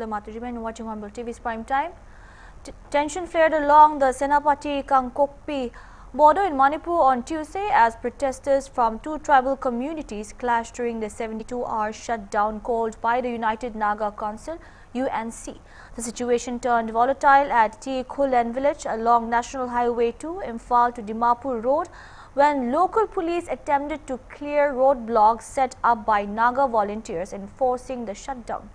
Salamat watching Hornbill TV's prime time. Tension flared along the Senapati-Kangkokpi border in Manipur on Tuesday as protesters from two tribal communities clashed during the 72-hour shutdown called by the United Naga Council (UNC). The situation turned volatile at T. Khulen village along National Highway 2, Imphal to Dimapur Road, when local police attempted to clear roadblocks set up by Naga volunteers enforcing the shutdown.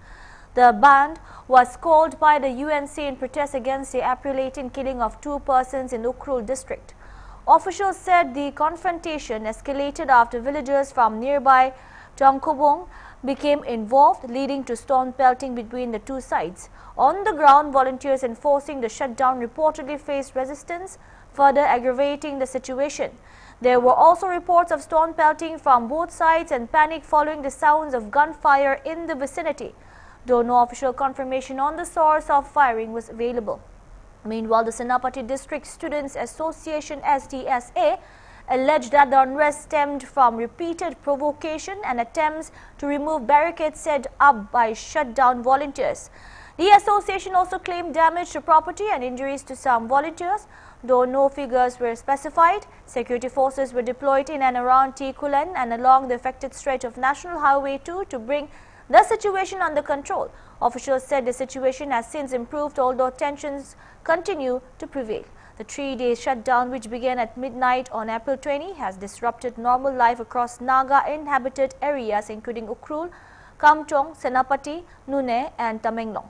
The band was called by the UNC in protest against the April 18 killing of two persons in Ukhrul district. Officials said the confrontation escalated after villagers from nearby Tongkobong became involved, leading to stone pelting between the two sides. On the ground, volunteers enforcing the shutdown reportedly faced resistance, further aggravating the situation. There were also reports of stone pelting from both sides and panic following the sounds of gunfire in the vicinity, though no official confirmation on the source of firing was available. Meanwhile, the Senapati District Students Association (SDSA) alleged that the unrest stemmed from repeated provocation and attempts to remove barricades set up by shutdown volunteers. The association also claimed damage to property and injuries to some volunteers, though no figures were specified. Security forces were deployed in and around T. Khulen and along the affected stretch of National Highway 2 to bring the situation under control. Officials said the situation has since improved, although tensions continue to prevail. The 3-day shutdown, which began at midnight on April 20, has disrupted normal life across Naga inhabited areas including Ukhrul, Kamtong, Senapati, Nune and Tamenglong.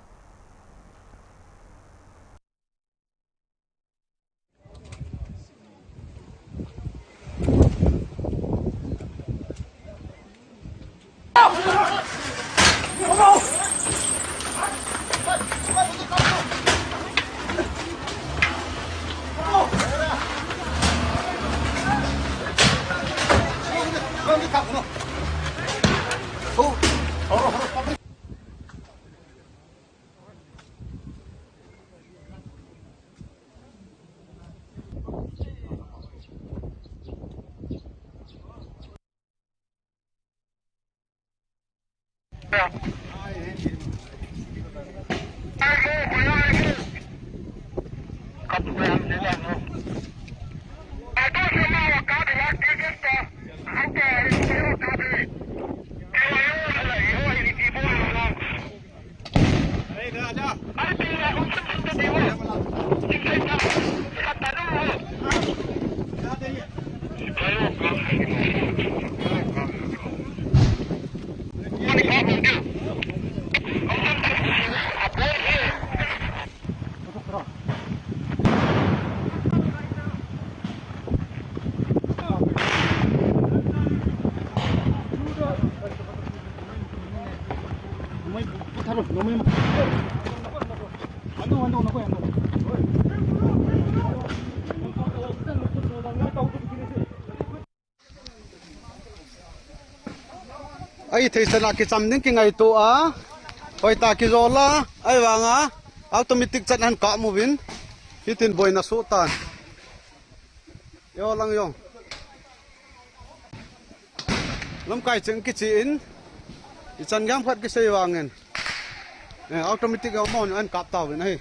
Ai thei sana ki chamning ki ngai to a hoi ta ki zola ai wanga automatic chat han ka movin hitin boina so tan yo lang yong lam kai cheng ki chin i chan gang phat ki sei wangen automatic mon an kap taw win ai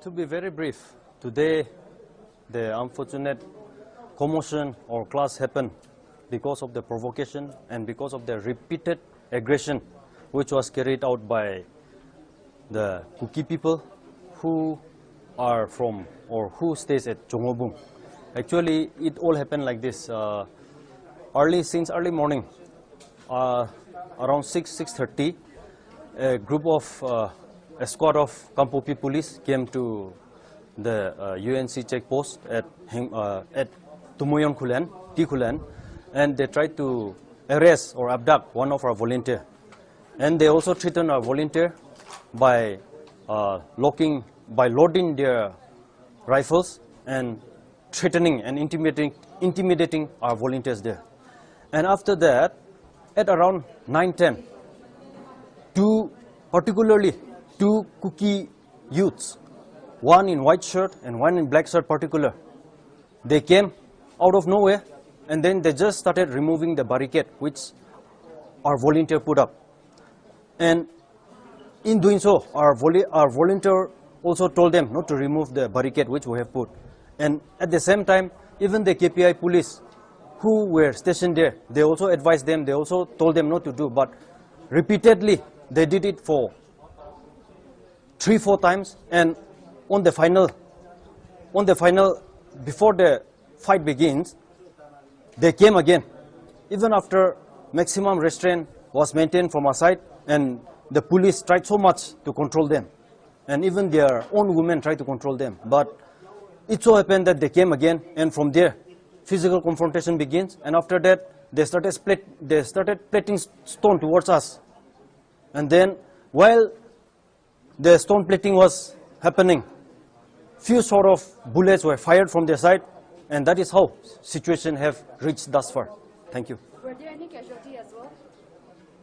To be very brief, today the unfortunate commotion or clash happened because of the provocation and because of the repeated aggression which was carried out by the Kuki people who are from or who stays at Chongobung. Actually, it all happened like this. Since early morning, around 6:30, a group of a squad of Kampopi police came to the UNC checkpost at Tumuyon Kulen, Tikulen, and they tried to arrest or abduct one of our volunteers. And they also threatened our volunteer by loading their rifles and threatening and intimidating our volunteers there. And after that, at around 9:10, particularly two Kuki youths, one in white shirt and one in black shirt particular, they came out of nowhere, and then they just started removing the barricade which our volunteer put up. And in doing so, our volunteer also told them not to remove the barricade which we have put. And at the same time, even the KPI police who were stationed there, they also advised them, they also told them not to do, but repeatedly they did it for 3-4 times. And on the final, before the fight begins, they came again. Even after maximum restraint was maintained from our side, and the police tried so much to control them, and even their own women tried to control them. But it so happened that they came again, and from there, physical confrontation begins. And after that, they started plating stone towards us. And then, while the stone plating was happening, few sort of bullets were fired from their side, and that is how situation have reached thus far. Thank you. Were there any casualties as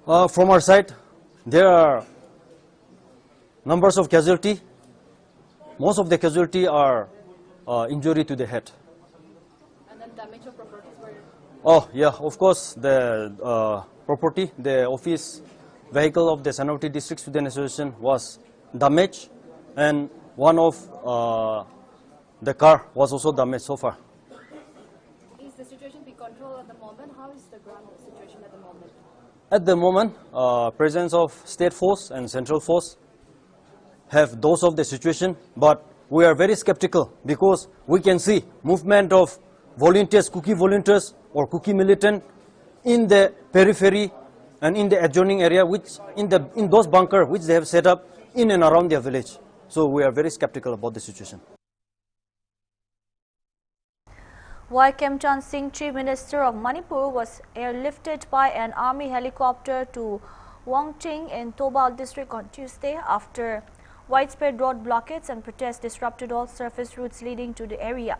well? From our side, there are numbers of casualty. Most of the casualty are injury to the head. And then damage of properties were? Oh yeah, of course, the property, the office vehicle of the Sanawati District Student Association was damaged, and one of the car was also damaged so far. Is the situation be controlled at the moment? How is the ground situation at the moment? At the moment, presence of state force and central force have dosed off the situation, but we are very skeptical because we can see movement of volunteers, Kuki volunteers or Kuki militant in the periphery and in the adjoining area, which in those bunkers which they have set up in and around their village. So we are very skeptical about the situation. Y. Khemchand Singh, Chief Minister of Manipur, was airlifted by an army helicopter to Wangting in Tobal district on Tuesday after widespread road blockades and protests disrupted all surface routes leading to the area.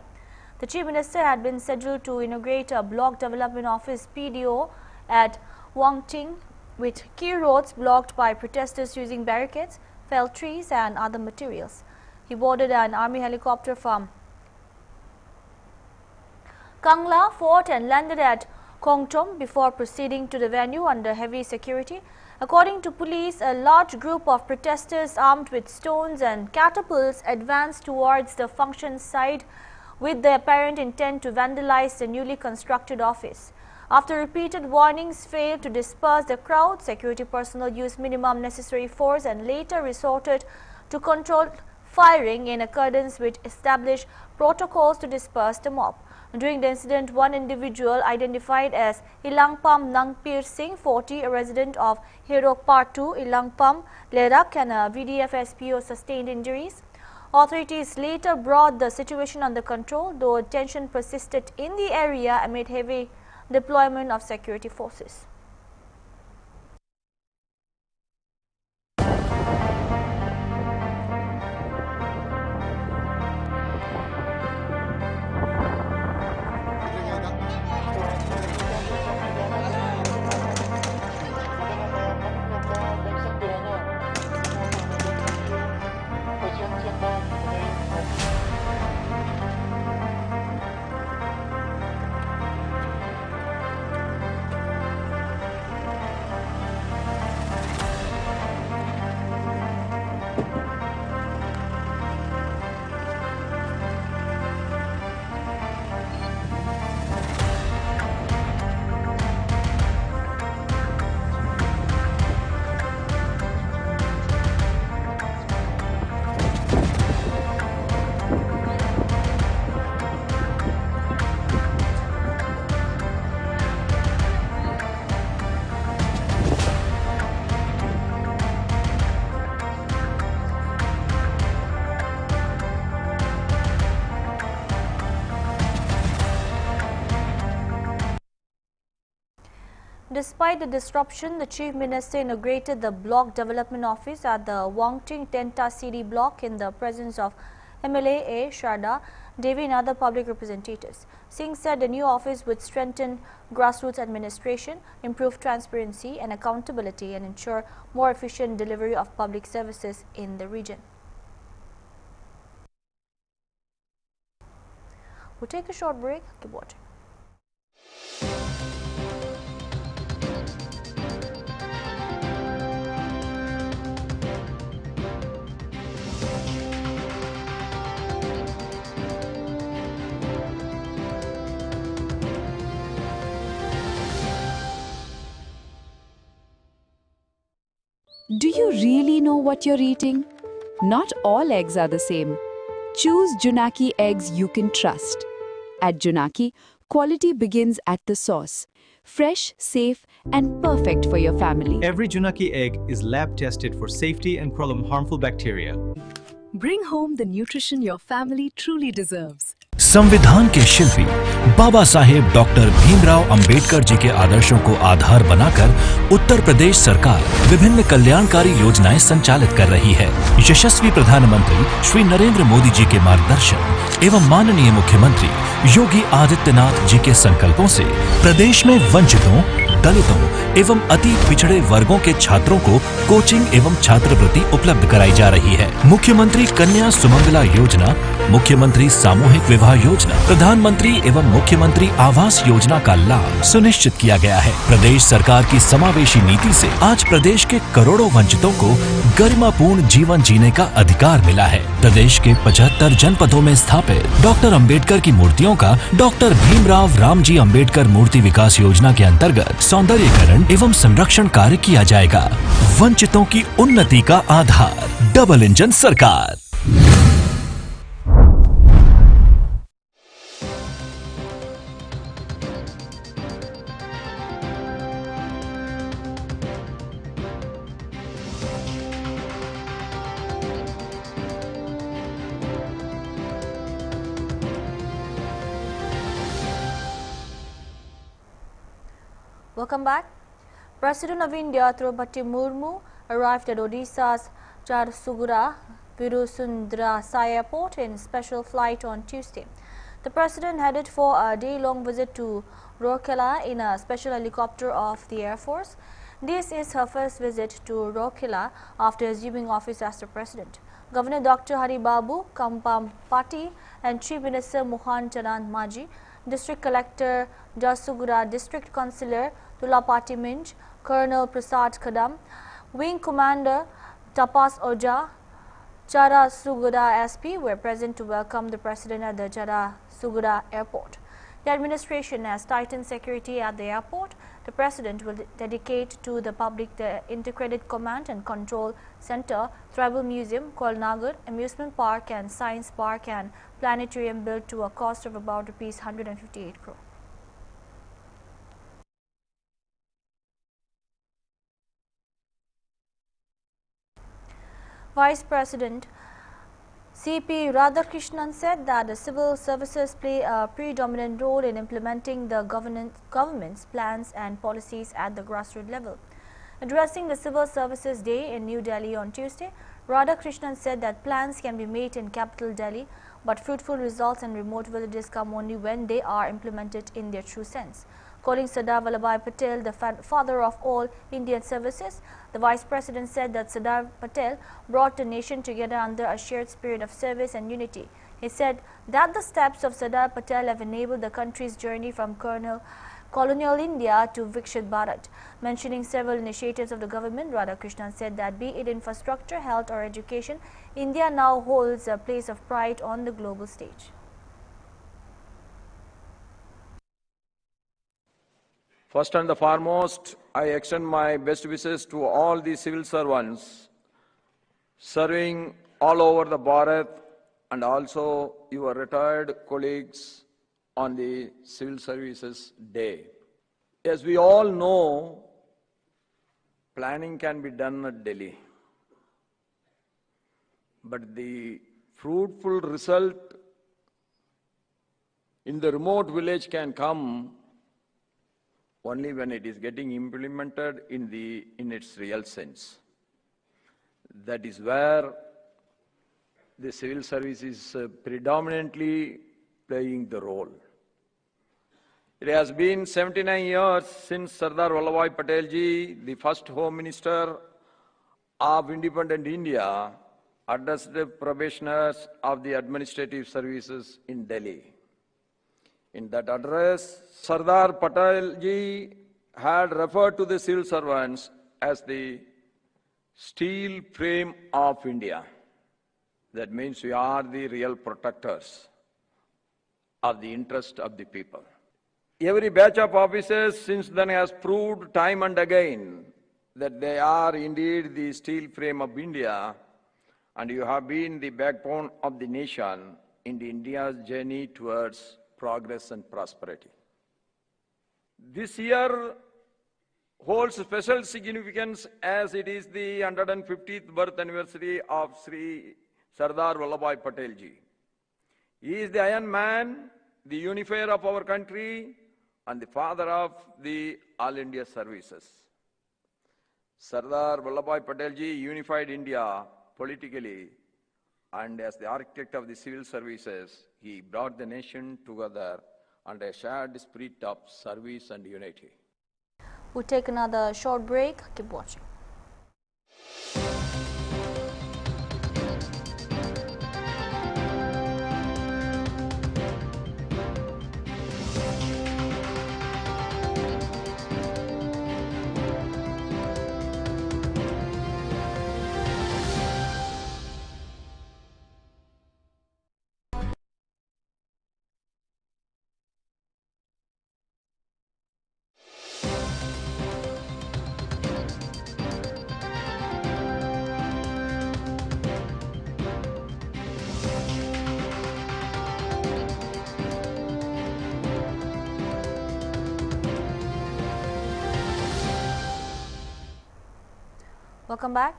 The Chief Minister had been scheduled to inaugurate a Block Development Office (PDO) at Wangting, with key roads blocked by protesters using barricades, felled trees and other materials. He boarded an army helicopter from Kangla Fort and landed at Kongtom before proceeding to the venue under heavy security. According to police, a large group of protesters armed with stones and catapults advanced towards the function site with the apparent intent to vandalize the newly constructed office. After repeated warnings failed to disperse the crowd, security personnel used minimum necessary force and later resorted to controlled firing in accordance with established protocols to disperse the mob. During the incident, one individual identified as Ilangpam Nangpir Singh, 40, a resident of Hirok Part 2, Ilangpam, Lerak, and a VDF SPO sustained injuries. Authorities later brought the situation under control, though tension persisted in the area amid heavy deployment of security forces. Despite the disruption, the Chief Minister inaugurated the Block Development Office at the Wangting Tenta City block in the presence of MLA A. Sharda Devi and other public representatives. Singh said the new office would strengthen grassroots administration, improve transparency and accountability and ensure more efficient delivery of public services in the region. We'll take a short break. Keep watching. Do you really know what you're eating? Not all eggs are the same. Choose Junaki eggs you can trust. At Junaki, quality begins at the source. Fresh, safe, and perfect for your family. Every Junaki egg is lab tested for safety and problem harmful bacteria. Bring home the nutrition your family truly deserves. संविधान के शिल्पी Baba Saheb doctor Bhimrao Ambedkar ji के आदर्शों को आधार बनाकर उत्तर प्रदेश सरकार विभिन्न कल्याणकारी योजनाएं संचालित कर रही है। यशस्वी प्रधानमंत्री श्री नरेंद्र मोदी जी के मार्गदर्शन एवं माननीय मुख्यमंत्री योगी आदित्यनाथ जी के संकल्पों से प्रदेश में वंचितों, दलितों एवं अति पिछड़े वर्गों के छात्रों को कोचिंग एवं छात्रवृत्ति उपलब्ध कराई जा रही है। मुख्यमंत्री कन्या सुमंगला योजना, मुख्यमंत्री सामूहिक विवाह योजना, प्रधानमंत्री एवं मुख्यमंत्री आवास योजना का लाभ सुनिश्चित किया गया है। प्रदेश सरकार की समावेशी नीति से आज प्रदेश के करोड़ों वंचितों को गरिमापूर्ण जीवन जीने का अधिकार मिला है। प्रदेश के 75 जनपदों में स्थापित डॉक्टर अंबेडकर की मूर्तियों का डॉक्टर भीमराव रामजी अंबेडकर मूर्ति विकास योजना के अंतर्गत सौंदर्यीकरण एवं संरक्षण कार्य किया जाएगा। वंचितों की उन्नति का आधार डबल इंजन सरकार। Welcome back. President of India Draupadi Murmu arrived at Odisha's Jharsuguda Virusundra Airport in special flight on Tuesday. The president headed for a day-long visit to Rourkela in a special helicopter of the Air Force. This is her first visit to Rourkela after assuming office as the president. Governor Dr. Hari Babu Kampampati and Chief Minister Mohan Chanand Maji, District Collector Jharsuguda, District Councillor Tulapati Minj, Colonel Prasad Kadam, Wing Commander Tapas Oja, Jharsuguda SP were present to welcome the president at the Jharsuguda airport. The administration has tightened security at the airport. The president will dedicate to the public the Integrated Command and Control Center, Tribal Museum, Kolnagar, Amusement Park and Science Park and Planetarium built to a cost of about Rs 158 crore. Vice President C.P. Radhakrishnan said that the civil services play a predominant role in implementing the government's plans and policies at the grassroots level. Addressing the Civil Services Day in New Delhi on Tuesday, Radhakrishnan said that plans can be made in capital Delhi, but fruitful results in remote villages come only when they are implemented in their true sense. Calling Sardar Vallabhbhai Patel the father of all Indian services, the Vice President said that Sardar Patel brought the nation together under a shared spirit of service and unity. He said that the steps of Sardar Patel have enabled the country's journey from colonial India to Viksit Bharat. Mentioning several initiatives of the government, Radhakrishnan said that be it infrastructure, health or education, India now holds a place of pride on the global stage. First and the foremost, I extend my best wishes to all the civil servants serving all over the Bharat and also your retired colleagues on the Civil Services Day. As we all know, planning can be done at Delhi, but the fruitful result in the remote village can come only when it is getting implemented in its real sense. That is where the civil service is predominantly playing the role. It has been 79 years since Sardar Vallabhbhai Patel ji, the first Home Minister of independent India, addressed the probationers of the administrative services in Delhi. In that address, Sardar Patel ji had referred to the civil servants as the steel frame of India. That means we are the real protectors of the interest of the people. Every batch of officers since then has proved time and again that they are indeed the steel frame of India, and you have been the backbone of the nation in India's journey towards progress and prosperity. This year holds special significance as it is the 150th birth anniversary of Sri Sardar Vallabhbhai Patel ji. He is the Iron Man, the unifier of our country, and the father of the All India services. Sardar Vallabhbhai Patel ji unified India politically, and as the architect of the civil services, he brought the nation together under a shared spirit of service and unity. We'll take another short break. Keep watching. Welcome back.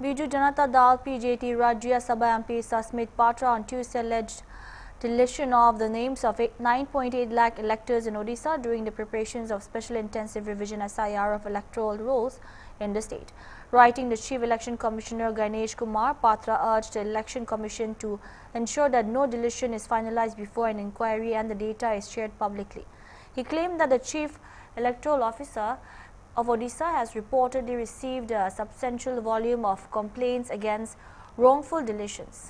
Biju Janata Dal PJT Rajya Sabha MP Sasmit Patra on Tuesday alleged deletion of the names of 9.8 lakh electors in Odisha during the preparations of Special Intensive Revision SIR of electoral rolls in the state. Writing the Chief Election Commissioner Ganesh Kumar, Patra urged the Election Commission to ensure that no deletion is finalized before an inquiry and the data is shared publicly. He claimed that the Chief Electoral Officer of Odisha has reportedly received a substantial volume of complaints against wrongful deletions.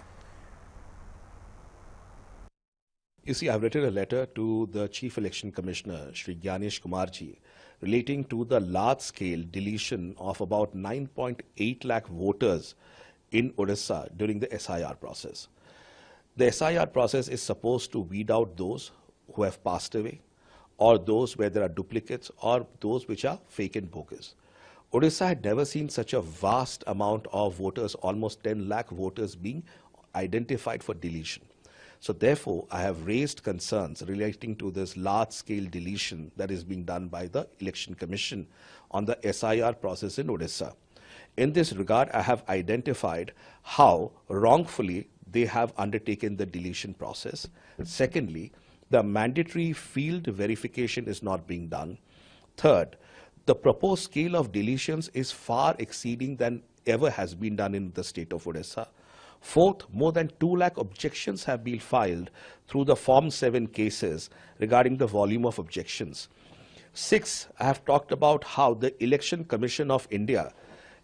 You see, I've written a letter to the Chief Election Commissioner, Shri Ganesh Kumarji, relating to the large-scale deletion of about 9.8 lakh voters in Odisha during the SIR process. The SIR process is supposed to weed out those who have passed away, or those where there are duplicates, or those which are fake and bogus. Odisha had never seen such a vast amount of voters, almost 10 lakh voters being identified for deletion. So therefore, I have raised concerns relating to this large-scale deletion that is being done by the Election Commission on the SIR process in Odisha. In this regard, I have identified how wrongfully they have undertaken the deletion process. Secondly, the mandatory field verification is not being done. Third, the proposed scale of deletions is far exceeding than ever has been done in the state of Odisha. Fourth, more than 2 lakh objections have been filed through the Form 7 cases regarding the volume of objections. Sixth, I have talked about how the Election Commission of India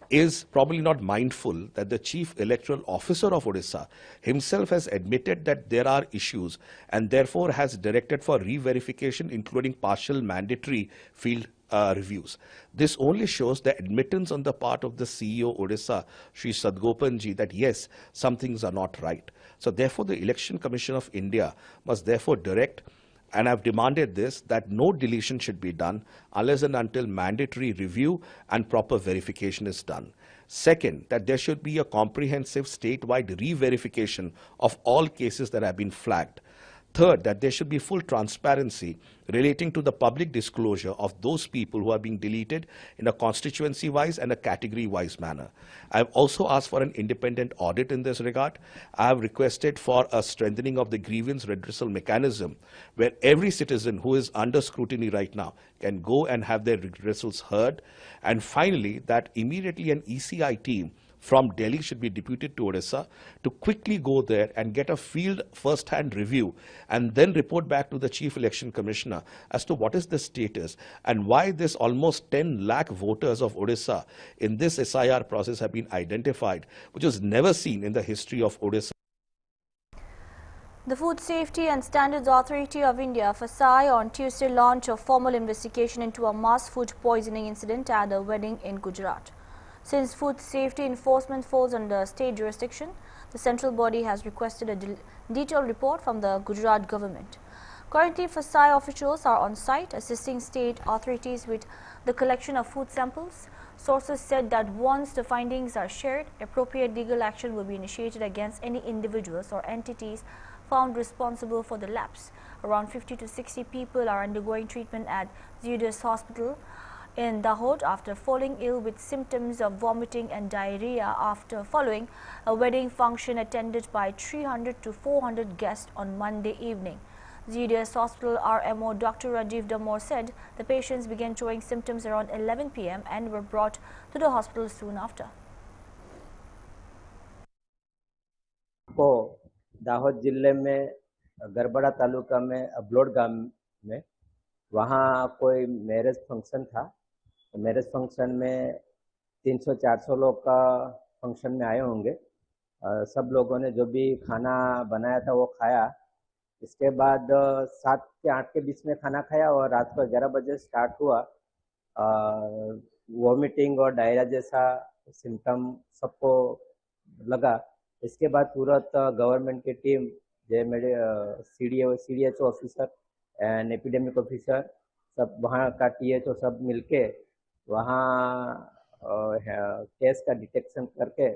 is probably not mindful that the Chief Electoral Officer of Odisha himself has admitted that there are issues and therefore has directed for re-verification, including partial mandatory field reviews. This only shows the admittance on the part of the CEO Odisha, Sri Sadgopanji, that yes, some things are not right. So therefore the Election Commission of India must therefore direct, and I've demanded this, that no deletion should be done unless and until mandatory review and proper verification is done. Second, that there should be a comprehensive statewide re-verification of all cases that have been flagged. Third, that there should be full transparency relating to the public disclosure of those people who are being deleted in a constituency-wise and a category-wise manner. I have also asked for an independent audit in this regard. I have requested for a strengthening of the grievance redressal mechanism, where every citizen who is under scrutiny right now can go and have their redressals heard. And finally, that immediately an ECI team from Delhi should be deputed to Odisha to quickly go there and get a field first-hand review and then report back to the Chief Election Commissioner as to what is the status and why this almost 10 lakh voters of Odisha in this SIR process have been identified, which was never seen in the history of Odisha. The Food Safety and Standards Authority of India, FSI, on Tuesday launched a formal investigation into a mass food poisoning incident at a wedding in Gujarat. Since food safety enforcement falls under state jurisdiction, the central body has requested a detailed report from the Gujarat government. Currently, FSI officials are on site assisting state authorities with the collection of food samples. Sources said that once the findings are shared, appropriate legal action will be initiated against any individuals or entities found responsible for the lapse. Around 50 to 60 people are undergoing treatment at Zudis Hospital in Dahod after falling ill with symptoms of vomiting and diarrhea after following a wedding function attended by 300 to 400 guests on Monday evening. Zudis Hospital RMO Dr. Rajiv Damore said the patients began showing symptoms around 11 p.m. and were brought to the hospital soon after. Dahod जिले में गरबड़ा तालुका में अबलोड गांव में वहाँ कोई marriage function था। Marriage function में 300-400 लोग का फंक्शन में आए होंगे। सब लोगों ने जो भी खाना बनाया था वो खाया। इसके बाद 7 से 8 के बीच में खाना खाया और रात को 11 बजे स्टार्ट हुआ। वॉमिटिंग और डायरिया जैसा सिम्टम सबको लगा। इसके बाद तुरंत गवर्नमेंट की टीम जो मेरे CDHO officer and epidemic officer सब वहाँ का THO सब मिलके वहाँ केस का डिटेक्शन करके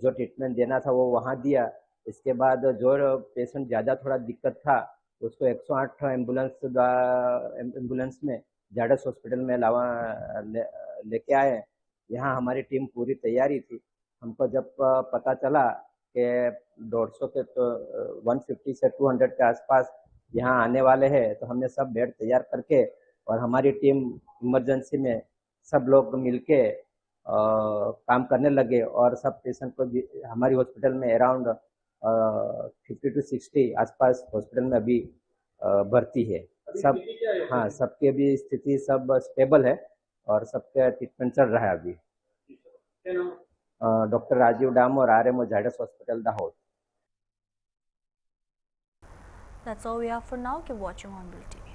जो ट्रीटमेंट देना था वो वहाँ दिया। इसके बाद जो पेशेंट ज़्यादा थोड़ा दिक्कत था उसको 108 एम्बुलेंस में जाडस हॉस्पिटल में लेके आए। यहाँ हमारी टीम पूरी तैयारी थी। हमको जब पता चला कि 150 के तो 150 से 200 के आसपास यहाँ आने वाले हैं तो हमने सब बेड तैयार करके और हमारी टीम इमरजेंसी में सब लोग मिलके काम करने लगे और सब पेशेंट को हमारी हॉस्पिटल में अराउंड 50 to 60 आसपास हॉस्पिटल में अभी भर्ती है। सब हाँ सबके भी स्थिति सब स्टेबल है और सबका ट्रीटमेंट चल रहा है अभी। Dr. Rajiv Damore, RMO Zydus Hospital, Dahod. That's all we have for now. Keep watching Hornbill TV.